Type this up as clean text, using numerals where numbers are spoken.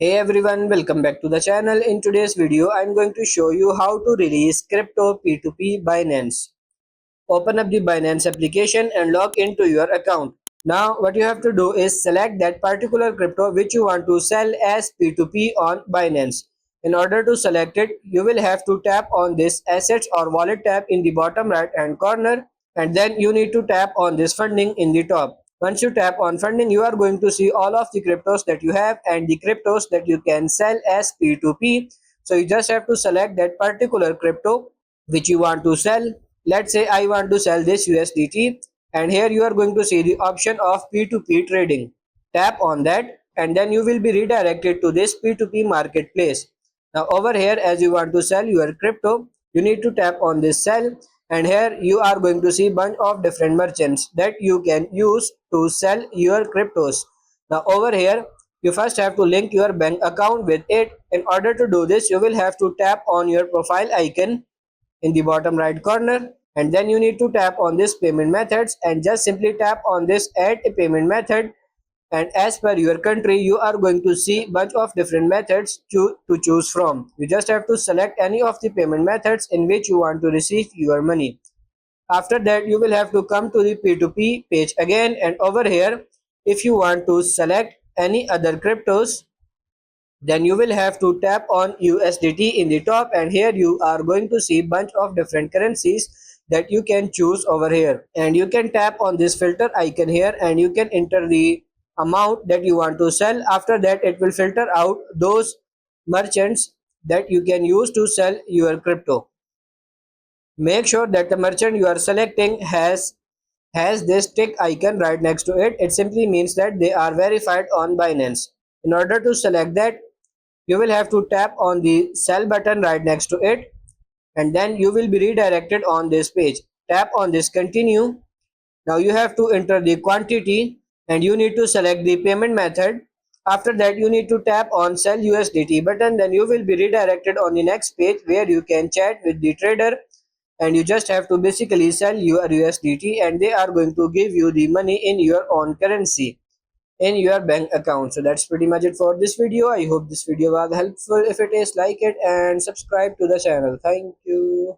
Hey everyone, welcome back to the channel. In today's video, I'm going to show you how to release crypto P2P Binance. Open up the Binance application and log into your account. Now, what you have to do is select that particular crypto which you want to sell as P2P on Binance. In order to select it, you will have to tap on this assets or wallet tab in the bottom right hand corner, and then you need to tap on this funding in the top. Once you tap on funding, you are going to see all of the cryptos that you have and the cryptos that you can sell as P2P. So you just have to select that particular crypto which you want to sell. Let's say I want to sell this USDT, and here you are going to see the option of P2P trading. Tap on that and then you will be redirected to this P2P marketplace. Now over here, as you want to sell your crypto, you need to tap on this sell, and here you are going to see bunch of different merchants that you can use to sell your cryptos. Now over here, you first have to link your bank account with it. In order to do this, you will have to tap on your profile icon in the bottom right corner, and then you need to tap on this payment methods and just simply tap on this add a payment method. And as per your country, you are going to see bunch of different methods to choose from. You just have to select any of the payment methods in which you want to receive your money. After that, you will have to come to the P2P page again, and over here, if you want to select any other cryptos, then you will have to tap on USDT in the top, and here you are going to see bunch of different currencies that you can choose over here, and you can tap on this filter icon here and you can enter the amount that you want to sell. After that, it will filter out those merchants that you can use to sell your crypto. Make sure that the merchant you are selecting has this tick icon right next to it. It simply means that they are verified on Binance. In order to select that, you will have to tap on the sell button right next to it, and then you will be redirected on this page. Tap on this continue. Now you have to enter the quantity and you need to select the payment method. After that, you need to tap on sell USDT button. Then you will be redirected on the next page where you can chat with the trader, and you just have to basically sell your USDT and they are going to give you the money in your own currency in your bank account. So that's pretty much it for this video. I hope this video was helpful. If it is, like it and subscribe to the channel. Thank you.